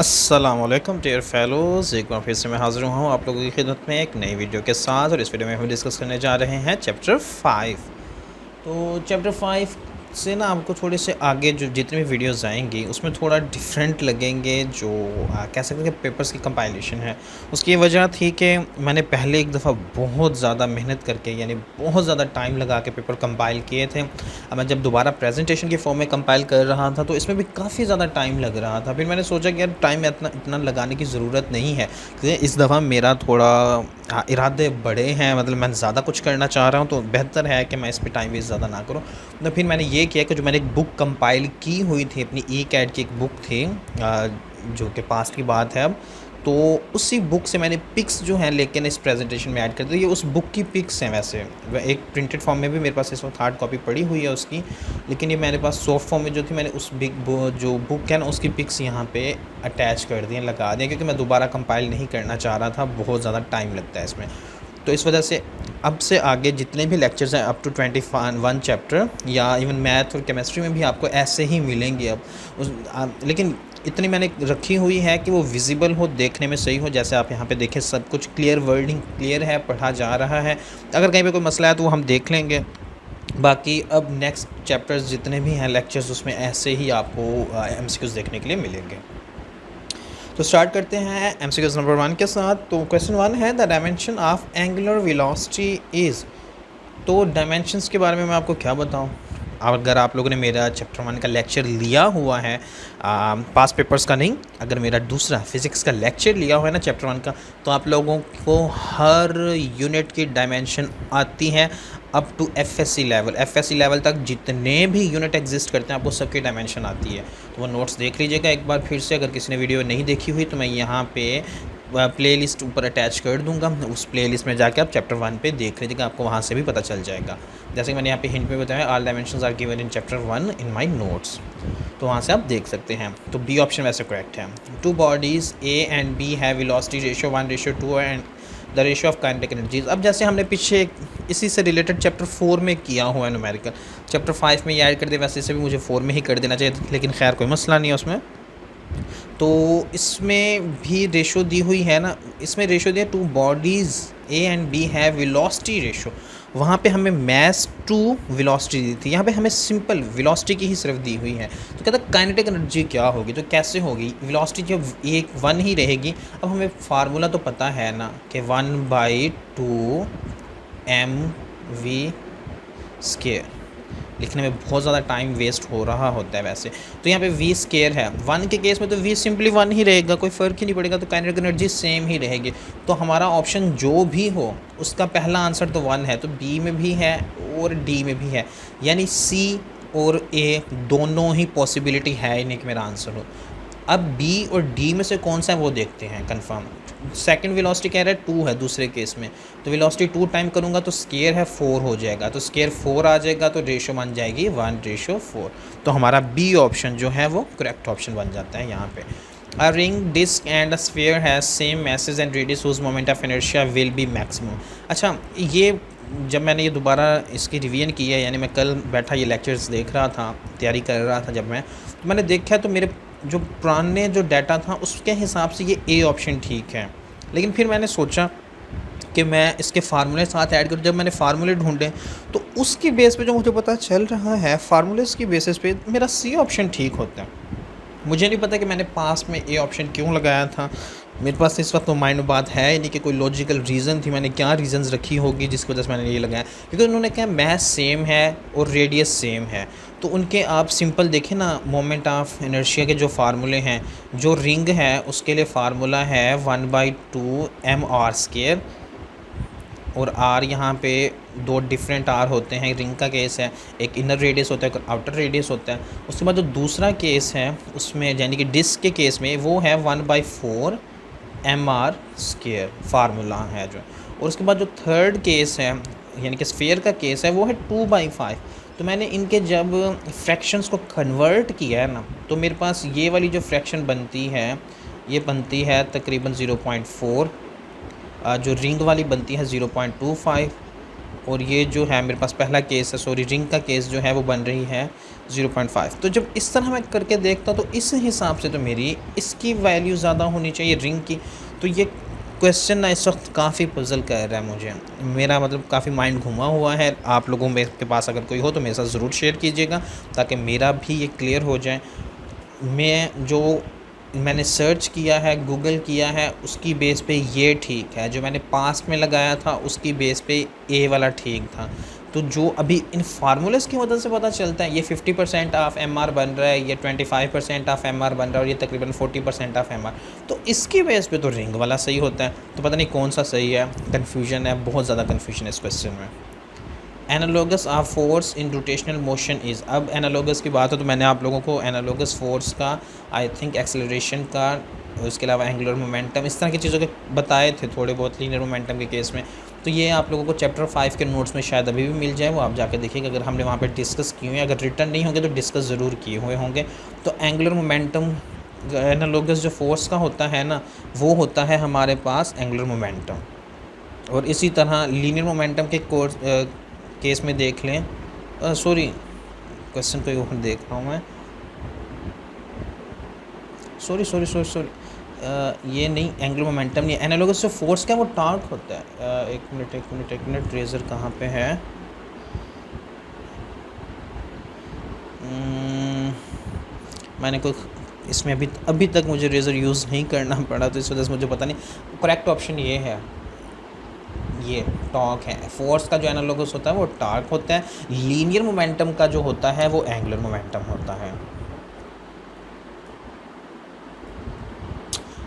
अस्सलामुअलैकुम dear fellows, एक बार फिर से मैं हाज़िर हुआ हूँ आप लोगों की खिदमत में एक नई वीडियो के साथ। और इस वीडियो में हम डिस्कस करने जा रहे हैं चैप्टर 5। तो चैप्टर 5 से ना आपको थोड़े से आगे जो जितनी भी वीडियोस आएंगी उसमें थोड़ा डिफरेंट लगेंगे। जो कह सकते हैं कि पेपर्स की कंपाइलेशन है, उसकी ये वजह थी कि मैंने पहले एक दफ़ा बहुत ज़्यादा मेहनत करके यानी बहुत ज़्यादा टाइम लगा के पेपर कंपाइल किए थे। अब मैं जब दोबारा प्रेजेंटेशन के फॉर्म में कंपाइल कर रहा था तो इसमें भी काफ़ी ज़्यादा टाइम लग रहा था। फिर मैंने सोचा कि यार टाइम इतना इतना लगाने की ज़रूरत नहीं है, क्योंकि इस दफ़ा मेरा थोड़ा इरादे बड़े हैं, मतलब मैं ज़्यादा कुछ करना चाह रहा हूँ, तो बेहतर है कि मैं इस पर टाइम वेस्ट ज़्यादा ना करूँ। तो फिर मैंने ये किया कि जो मैंने एक बुक कंपाइल की हुई थी, अपनी ई कैट की एक बुक थी जो कि पास्ट की बात है अब, तो उसी बुक से मैंने पिक्स जो हैं लेकिन इस प्रेजेंटेशन में ऐड कर दी। ये उस बुक की पिक्स हैं, वैसे एक प्रिंटेड फॉर्म में भी मेरे पास इस वक्त हार्ड कॉपी पड़ी हुई है उसकी, लेकिन ये मेरे पास सॉफ्ट फॉर्म में जो थी मैंने उस जो बुक है ना उसकी पिक्स यहाँ पे अटैच कर दी, लगा दिए, क्योंकि मैं दोबारा कंपाइल नहीं करना चाह रहा था, बहुत ज़्यादा टाइम लगता है इसमें। तो इस वजह से अब से आगे जितने भी लेक्चर्स हैं अप टू 21 चैप्टर या इवन मैथ और केमिस्ट्री में भी आपको ऐसे ही मिलेंगे अब लेकिन इतनी मैंने रखी हुई है कि वो विजिबल हो, देखने में सही हो। जैसे आप यहाँ पे देखें सब कुछ क्लियर, वर्डिंग क्लियर है, पढ़ा जा रहा है। अगर कहीं पे कोई मसला है तो वो हम देख लेंगे। बाकी अब नेक्स्ट चैप्टर्स जितने भी हैं लेक्चर्स उसमें ऐसे ही आपको MCQs देखने के लिए मिलेंगे। तो स्टार्ट करते हैं MCQs नंबर 1 के साथ। तो क्वेश्चन 1 है the dimension of angular velocity is. तो डायमेंशंस के बारे में मैं आपको क्या बताऊं। अगर आप लोगों ने मेरा चैप्टर 1 का लेक्चर लिया हुआ है, पास पेपर्स का नहीं, अगर मेरा दूसरा फिज़िक्स का लेक्चर लिया हुआ है ना चैप्टर 1 का, तो आप लोगों को हर यूनिट की डायमेंशन आती है up to FSC level. FSC level तक जितने भी यूनिट एग्जिस्ट करते हैं आपको सबकी डायमेंशन आती है। तो वो नोट्स देख लीजिएगा एक बार फिर से। अगर किसी ने वीडियो नहीं देखी हुई तो मैं यहाँ पे प्लेलिस्ट ऊपर अटैच कर दूंगा, उस प्लेलिस्ट में जाके आप चैप्टर 1 पे देख लीजिएगा, आपको वहाँ से भी पता चल जाएगा। जैसे कि मैंने यहाँ पे हिंट में बताया, all dimensions are given in chapter 1 in my notes, तो वहाँ से आप देख सकते हैं। तो बी ऑप्शन वैसे करेक्ट है। Two bodies A and B है velocity ratio 1:2 and the ratio of kinetic energies. अब जैसे हमने पीछे इसी से रिलेटेड चैप्टर 4 में किया हुआ है न्यूमेरिकल, चैप्टर 5 में ये ऐड कर दे, वैसे इसे भी मुझे 4 में ही कर देना चाहिए, लेकिन खैर कोई मसला नहीं है उसमें। तो इसमें भी रेशो दी हुई है ना, इसमें रेशो दिया to bodies A and B है वेलोसिटी रेशो। वहाँ पे हमें मैस टू वेलोसिटी दी थी, यहाँ पे हमें सिंपल वेलोसिटी की ही सिर्फ दी हुई है। तो कहता है काइनेटिक एनर्जी क्या होगी, तो कैसे होगी, वेलोसिटी जब एक 1 ही रहेगी। अब हमें फार्मूला तो पता है ना कि 1/2 mv स्क्वायर, लिखने में बहुत ज़्यादा टाइम वेस्ट हो रहा होता है वैसे। तो यहाँ पे v स्क्वायर है, 1 के केस में तो v सिंपली 1 ही रहेगा, कोई फ़र्क ही नहीं पड़ेगा, तो काइनेटिक एनर्जी सेम ही रहेगी। तो हमारा ऑप्शन जो भी हो उसका पहला आंसर तो 1 है, तो b में भी है और d में भी है, यानी c और a दोनों ही पॉसिबिलिटी है इन्हीं कि मेरा आंसर हो। अब b और d में से कौन सा है वो देखते हैं कंफर्म। सेकंड वेलोसिटी कह रहा है 2 है दूसरे केस में, तो वेलोसिटी 2 टाइम करूँगा तो स्केयर है 4 हो जाएगा, तो स्केयर 4 आ जाएगा, तो रेशो बन जाएगी 1:4। तो हमारा बी ऑप्शन जो है वो करेक्ट ऑप्शन बन जाता है यहाँ पे। A ring disc and a sphere has same message and radius whose moment of inertia will be maximum. अच्छा, ये जब मैंने ये दोबारा इसकी रिवीजन की है, यानी मैं कल बैठा ये लेक्चर्स देख रहा था, तैयारी कर रहा था जब तो मैंने देखा तो मेरे जो पुराने जो डाटा था उसके हिसाब से ये ए ऑप्शन ठीक है। लेकिन फिर मैंने सोचा कि मैं इसके फार्मूले साथ ऐड करूँ। जब मैंने फार्मूले ढूंढे तो उसकी बेस पे जो मुझे पता चल रहा है, फार्मूलेस की बेसिस पे मेरा सी ऑप्शन ठीक होता है। मुझे नहीं पता कि मैंने पास में ए ऑप्शन क्यों लगाया था, मेरे पास इस वक्त तो माइंड बात है ही नहीं कि कोई लॉजिकल रीज़न थी, मैंने क्या रीज़न्स रखी होगी जिसकी वजह से मैंने ये लगाया, क्योंकि उन्होंने कहा मैथ सेम है और रेडियस सेम है। तो उनके आप सिंपल देखें ना, मोमेंट ऑफ इनर्शिया के जो फार्मूले हैं, जो रिंग है उसके लिए फार्मूला है 1/2 mr², और आर यहाँ पे दो डिफरेंट आर होते हैं। रिंग का केस है, एक इनर रेडियस होता है, एक आउटर रेडियस होता है। उसके बाद जो दूसरा केस है उसमें यानी कि डिस्क के केस में वो है 1/4 mr² फार्मूला है जो। और उसके बाद जो थर्ड केस है यानी कि स्फीयर का केस है वो है 2/5। तो मैंने इनके जब फ्रैक्शंस को कन्वर्ट किया है ना, तो मेरे पास ये वाली जो फ्रैक्शन बनती है ये बनती है तकरीबन 0.4, जो रिंग वाली बनती है 0.25, और ये जो है मेरे पास पहला केस है, सॉरी रिंग का केस जो है वो बन रही है 0.5। तो जब इस तरह मैं करके देखता हूँ तो इस हिसाब से तो मेरी इसकी वैल्यू ज़्यादा होनी चाहिए रिंग की। तो ये क्वेश्चन ना इस वक्त काफ़ी पजल कर रहा है मुझे, मेरा मतलब काफ़ी माइंड घुमा हुआ है। आप लोगों में के पास अगर कोई हो तो मेरे साथ ज़रूर शेयर कीजिएगा ताकि मेरा भी ये क्लियर हो जाए। मैं जो मैंने सर्च किया है, गूगल किया है, उसकी बेस पे ये ठीक है। जो मैंने पास्ट में लगाया था उसकी बेस पे ए वाला ठीक था। तो जो अभी इन फार्मूलेस की मदद से पता चलता है ये 50% ऑफ एमआर बन रहा है, ये 25% ऑफ एमआर बन रहा है और ये तकरीबन 40% ऑफ एमआर। तो इसकी बेस पे तो रिंग वाला सही होता है। तो पता नहीं कौन सा सही है, कन्फ्यूजन है, बहुत ज़्यादा कन्फ्यूजन है इस क्वेश्चन में। Analogous of force in rotational motion is, अब एनालोगस की बात हो तो मैंने आप लोगों को एनालोगस फोर्स का, आई थिंक एक्सेलरेशन का, उसके अलावा एंगुलर मोमेंटम, इस तरह की चीज़ों के बताए थे थोड़े बहुत लीनियर मोमेंटम के केस में। तो ये आप लोगों को चैप्टर 5 के नोट्स में शायद अभी भी मिल जाए, वो आप जाके देखिएगा अगर हमने वहाँ पे डिस्कस किए हुए हैं। अगर रिटर्न नहीं होंगे तो डिस्कस ज़रूर किए हुए होंगे। तो एंगुलर मोमेंटम एनालोगस जो फोर्स का होता है ना, वो होता है हमारे पास एंगुलर मोमेंटम। और इसी तरह लीनियर मोमेंटम के कोर्स केस में देख लें, सॉरी क्वेश्चन कोई और देख रहा हूँ मैं, सॉरी ये नहीं, एंगुलर मोमेंटम नहीं, एनालोगस जो फोर्स का वो टॉर्क होता है। एक मिनट ट्रेजर कहाँ पे है? मैंने कोई इसमें अभी तक मुझे रेज़र यूज़ नहीं करना पड़ा तो इस वजह से मुझे पता नहीं। करेक्ट ऑप्शन ये है, ये टॉर्क है। फोर्स का जो एनालोगस होता है वो टॉर्क होता है, लीनियर मोमेंटम का जो होता है वो एंगुलर मोमेंटम होता है।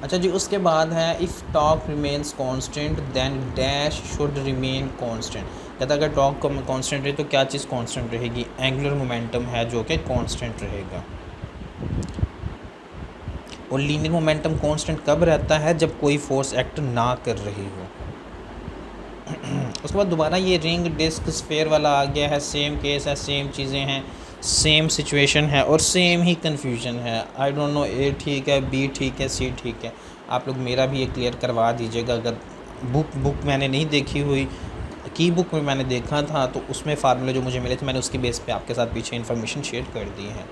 अच्छा जी, उसके बाद है if torque remains constant then dash should remain constant. कहता है अगर टॉर्क कांस्टेंट रहे तो क्या चीज़ कांस्टेंट रहेगी? एंगुलर मोमेंटम है जो कि कांस्टेंट रहेगा। और लीनियर मोमेंटम कांस्टेंट कब रहता है? जब कोई फोर्स एक्ट ना कर रही हो। उसके बाद दोबारा ये रिंग डिस्क स्फेयर वाला आ गया है, सेम केस है, सेम चीज़ें हैं, सेम सिचुएशन है और सेम ही कन्फ्यूजन है। आई डोंट नो ए ठीक है, बी ठीक है, सी ठीक है। आप लोग मेरा भी ये क्लियर करवा दीजिएगा। अगर बुक मैंने नहीं देखी हुई, की बुक में मैंने देखा था तो उसमें फार्मूले जो मुझे मिले थे मैंने उसकी बेस पे आपके साथ पीछे इन्फॉर्मेशन शेयर कर दी है।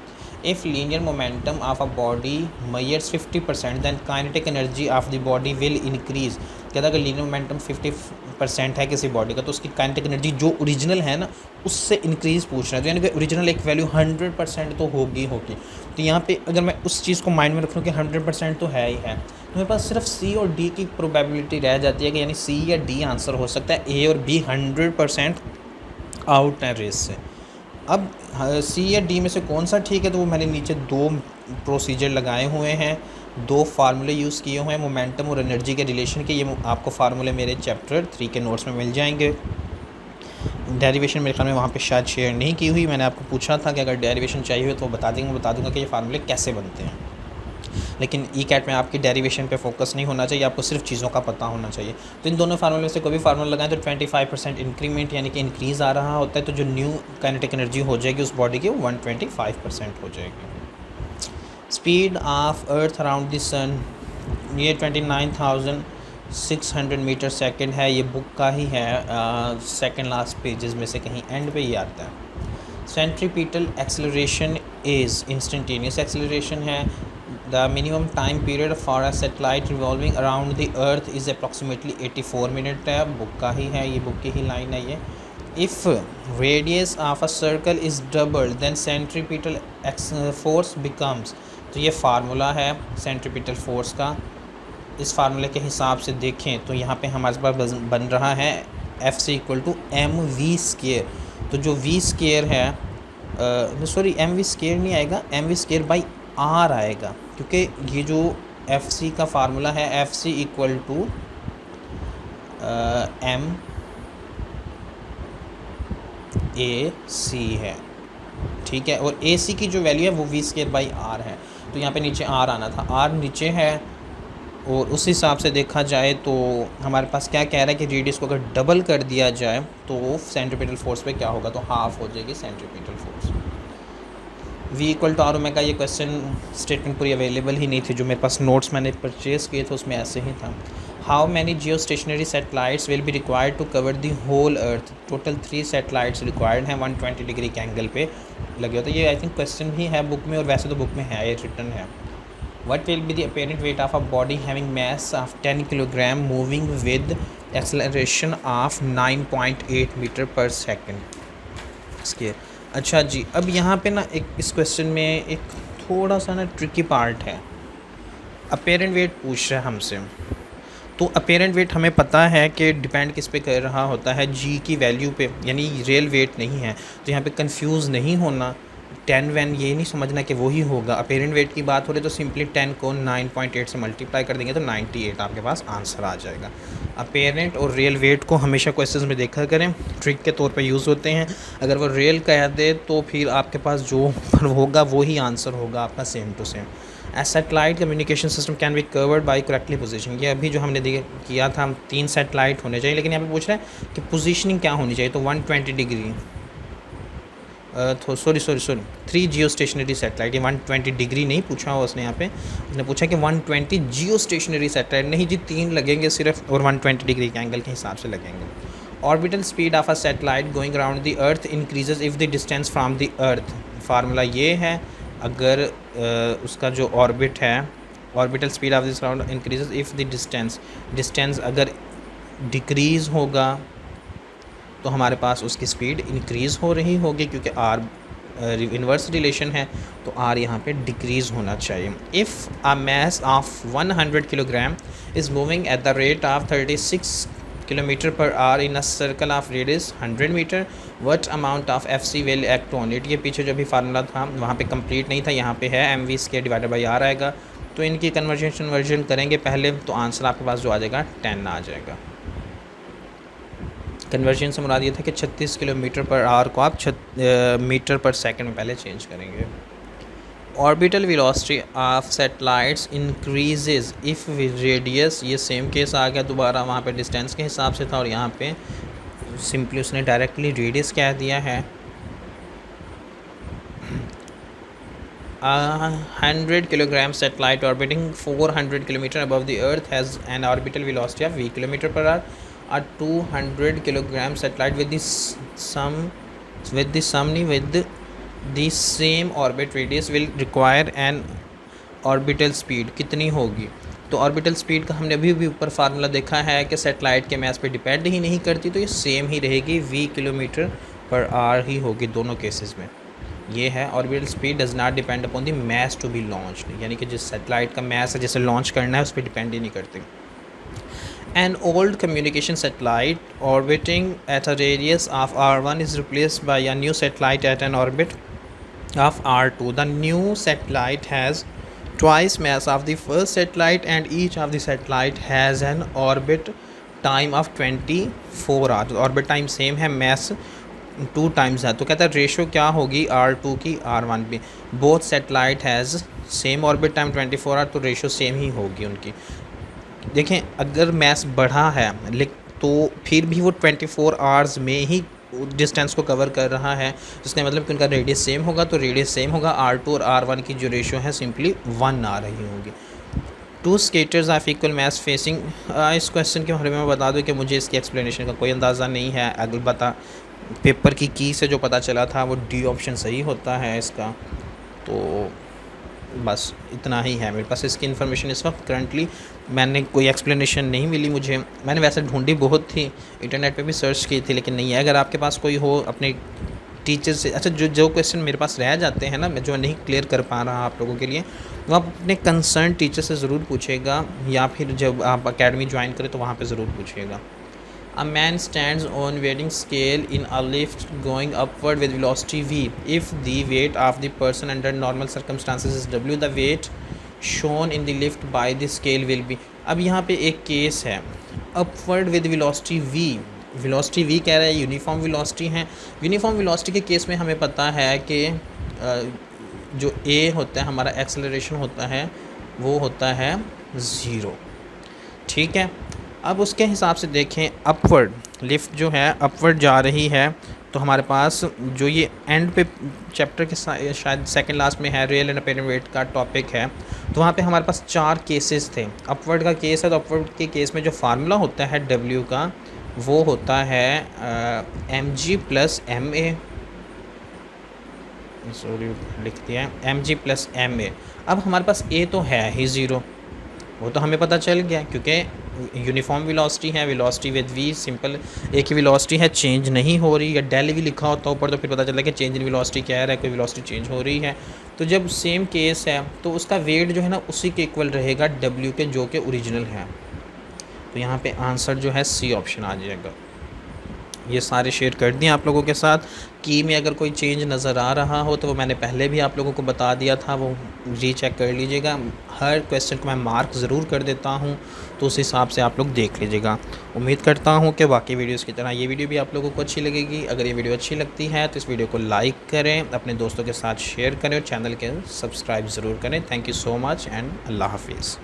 If linear momentum of a body measures 50% than kinetic energy of the body will increase. कहता है अगर लीनियर मोमेंटम 50% है किसी बॉडी का तो उसकी काइनेटिक एनर्जी जो ओरिजिनल है ना उससे इंक्रीज़ पूछ रहा है। तो यानी कि ओरिजिनल एक वैल्यू 100% तो होगी। तो यहाँ पे अगर मैं उस चीज़ को माइंड में रखूँ कि 100% तो है ही है, तो मेरे पास सिर्फ सी और डी की प्रोबेबिलिटी रह जाती है कि यानी सी या डी आंसर हो सकता है। ए और बी 100% आउट है रेस से। अब सी या डी में से कौन सा ठीक है? तो वो मैंने नीचे दो प्रोसीजर लगाए हुए हैं, दो फार्मूले यूज़ किए हुए हैं मोमेंटम और एनर्जी के रिलेशन के। ये आपको फार्मूले मेरे चैप्टर 3 के नोट्स में मिल जाएंगे। डेरिवेशन मेरे ख्याल में वहाँ पे शायद शेयर नहीं की हुई। मैंने आपको पूछा था कि अगर डेरिवेशन चाहिए हो तो बता दूँगा कि ये फार्मूले कैसे बनते हैं। लेकिन ई कैट में आपकी डेरिवेशन पे फोकस नहीं होना चाहिए, आपको सिर्फ चीज़ों का पता होना चाहिए। तो इन दोनों फार्मूले से कोई भी फार्मूला लगाएं तो 25% इंक्रीमेंट यानी कि इंक्रीज़ आ रहा होता है। तो जो न्यू काइनेटिक एनर्जी हो जाएगी उस बॉडी की 125% हो जाएगी। Speed of earth around the sun ये 29,600 मीटर सेकेंड है। ये बुक का ही है, सेकेंड लास्ट पेजेस में से कहीं एंड पे ही आता है। Centripetal acceleration is instantaneous acceleration है। The minimum time period for a satellite revolving around the earth is approximately 84 minutes है, बुक का ही है, ये बुक की ही लाइन है ये। If radius of a circle is doubled then centripetal force becomes, तो ये फार्मूला है सेंट्रीपिटल फोर्स का। इस फार्मूले के हिसाब से देखें तो यहाँ पे हमारे पास बन रहा है F = mv²। तो जो v² है, सॉरी mv² नहीं आएगा, mv²/r आएगा, क्योंकि ये जो FC का फार्मूला है FC = MAC है, ठीक है। और AC की जो वैल्यू है वो v²/r है। तो यहाँ पे नीचे r आना था, r नीचे है। और उस हिसाब से देखा जाए तो हमारे पास क्या कह रहा है कि रेडियस को अगर डबल कर दिया जाए तो सेंट्रीपिटल फोर्स पे क्या होगा, तो हाफ हो जाएगी सेंट्रीपिटल फोर्स। V = r⍵, ये क्वेश्चन स्टेटमेंट पूरी अवेलेबल ही नहीं थी, जो मेरे पास नोट्स मैंने परचेज़ किए थे उसमें ऐसे ही था। How many geo stationary satellites will be required to cover the whole earth. Total 3 satellites required हैं 120 डिग्री के एंगल पे लगे होते हैं। ये आई थिंक क्वेश्चन भी है बुक में, और वैसे तो बुक में है, ये रिटर्न है। What will be the apparent weight of a body having mass of 10 kg moving with acceleration of 9.8 metre पर सेकंड। इसके अच्छा जी, अब यहाँ पे ना एक इस क्वेश्चन में एक थोड़ा सा ना ट्रिकी पार्ट है। अपेरेंट वेट पूछ रहा है हमसे, तो अपेरेंट वेट हमें पता है कि डिपेंड किस पे कर रहा होता है, जी की वैल्यू पे, यानी रियल वेट नहीं है। तो यहाँ पे कंफ्यूज नहीं होना, 10 वैन ये नहीं समझना कि वही होगा। अपेरेंट वेट की बात हो रही तो सिंपली 10 को 9.8 से मल्टीप्लाई कर देंगे तो 98 आपके पास आंसर आ जाएगा। अपेरेंट और रियल वेट को हमेशा क्वेश्चंस में देखा करें, ट्रिक के तौर पे यूज़ होते हैं। अगर वो रियल कह दे तो फिर आपके पास जो होगा वही आंसर होगा आपका same to same. A satellite communication system can be covered by correctly position. ये अभी जो हमने किया था, 3 सैटेलाइट होने चाहिए, लेकिन यहाँ पे पूछ रहा है कि पोजीशनिंग क्या होनी चाहिए, तो 120 डिग्री सॉरी 3 जियो स्टेशनरी सेटेलाइट। ये 120 डिग्री नहीं पूछा हुआ उसने, यहाँ पे उसने पूछा कि 120 जियो स्टेशनरी सेटेलाइट। नहीं जी, 3 लगेंगे सिर्फ, और 120 डिग्री के एंगल के हिसाब से लगेंगे। Orbital speed of a satellite going around the earth increases if the distance from the earth. Formula ये है, अगर उसका जो ऑर्बिट है, orbital speed of this around increases if the distance अगर डिक्रीज़ होगा तो हमारे पास उसकी स्पीड इंक्रीज़ हो रही होगी, क्योंकि आर इन्वर्स रिलेशन है, तो आर यहाँ पे डिक्रीज़ होना चाहिए। If a mass of 100 kilogram is moving at the rate of 36 kilometre per hour in a circle of radius 100 metre, what amount of F C will act on it. ये पीछे जो भी formula था वहाँ पे complete नहीं था, यहाँ पे है M V square divided by R आएगा। तो इनकी कन्वर्जन करेंगे पहले, तो आंसर आपके पास जो आ जाएगा 10 आ जाएगा। कन्वर्जन से मुराद ये था कि 36 किलोमीटर पर आवर को आप मीटर पर सेकंड में पहले चेंज करेंगे। Orbital velocity of satellites increases if radius, ये सेम केस आ गया दोबारा, वहाँ पे डिस्टेंस के हिसाब से था, और यहाँ पे सिंपली उसने डायरेक्टली रेडियस कह दिया है। 100 kilogram satellite orbiting 400 kilometre above the earth has an orbital velocity of v kilometre per our. A 200 kilogram satellite with the same orbit radius will require an orbital speed कितनी होगी। तो orbital speed का हमने अभी भी ऊपर formula देखा है कि सैटेलाइट के मास पे डिपेंड ही नहीं करती, तो ये सेम ही रहेगी, v किलोमीटर पर आवर ही होगी दोनों केसेस में। ये है orbital speed does not depend upon the mass to be launched, यानी कि जिस सैटेलाइट का मास है जैसे लॉन्च करना है उस पर डिपेंड ही नहीं करती। An old communication satellite orbiting at a radius of r1 is replaced by a new satellite at an orbit of r2. The new satellite has twice mass of the first satellite and each of the satellite has an orbit time of 24 hours. Orbit time same है, mass 2 times है, तो कहता है ratio क्या होगी r2 की r1 पे। Both satellite has same orbit time 24 hour, तो रेशो सेम ही होगी उनकी। देखें, अगर मैस बढ़ा है तो फिर भी वो 24 आवर्स में ही डिस्टेंस को कवर कर रहा है, जिसका मतलब कि उनका रेडियस सेम होगा, तो रेडियस सेम होगा। r2 और r1 की जो रेशो है सिंपली 1 आ रही होगी। 2 skaters of equal mass facing. इस क्वेश्चन के बारे में बता दूं कि मुझे इसकी एक्सप्लेनेशन का कोई अंदाज़ा नहीं है, अलबत्ता पेपर की से जो पता चला था वो डी ऑप्शन सही होता है इसका, तो बस इतना ही है मेरे पास इसकी इन्फॉर्मेशन इस वक्त। करंटली मैंने कोई एक्सप्लेनेशन नहीं मिली मुझे, मैंने वैसे ढूंढी बहुत थी, इंटरनेट पे भी सर्च की थी, लेकिन नहीं है। अगर आपके पास कोई हो अपने टीचर से, अच्छा जो क्वेश्चन मेरे पास रह जाते हैं ना, मैं जो नहीं क्लियर कर पा रहा आप लोगों के लिए, वो आप अपने कंसर्न टीचर से ज़रूर पूछेगा, या फिर जब आप अकेडमी ज्वाइन करें तो वहाँ पर ज़रूर पूछिएगा। A man stands on weighing scale in a lift going upward with velocity v. If the weight of the person under normal circumstances is w, the weight shown in the lift by the scale will be। अब यहाँ पे एक case है, upward with velocity v, velocity v कह रहा है, uniform velocity है। Uniform velocity के केस में हमें पता है कि जो a होता है हमारा एक्सेलरेशन होता है वो होता है 0, ठीक है। अब उसके हिसाब से देखें, अपवर्ड लिफ्ट जो है अपवर्ड जा रही है तो हमारे पास जो ये एंड पे चैप्टर के शायद सेकंड लास्ट में है रियल एंड अपेरेंट वेट का टॉपिक है, तो वहाँ पे हमारे पास 4 केसेस थे। अपवर्ड का केस है, तो अपवर्ड के केस में जो फार्मूला होता है W का वो होता है mg plus M A, sorry लिख दिया है mg प्लस एम ए। अब हमारे पास a तो है ही 0, वो तो हमें पता चल गया क्योंकि यूनिफॉर्म वेलोसिटी है, वेलोसिटी विद v सिंपल एक ही वेलोसिटी है, चेंज नहीं हो रही, या डेल भी लिखा होता है ऊपर तो फिर पता चलता है कि चेंज इन वेलोसिटी क्या है, कोई वेलोसिटी चेंज हो रही है। तो जब सेम केस है तो उसका वेट जो है ना उसी के इक्वल रहेगा w के, जो कि ओरिजिनल है। तो यहाँ पे आंसर जो है सी ऑप्शन आ जाएगा। ये सारे शेयर कर दिए आप लोगों के साथ। की में अगर कोई चेंज नज़र आ रहा हो तो वो मैंने पहले भी आप लोगों को बता दिया था, वो रीचेक कर लीजिएगा। हर क्वेश्चन को मैं मार्क ज़रूर कर देता हूँ, तो उस हिसाब से आप लोग देख लीजिएगा। उम्मीद करता हूँ कि बाकी वीडियोज़ की तरह ये वीडियो भी आप लोगों को अच्छी लगेगी। अगर ये वीडियो अच्छी लगती है तो इस वीडियो को लाइक करें, अपने दोस्तों के साथ शेयर करें और चैनल के सब्सक्राइब ज़रूर करें। Thank you so much and अल्लाह हाफिज़।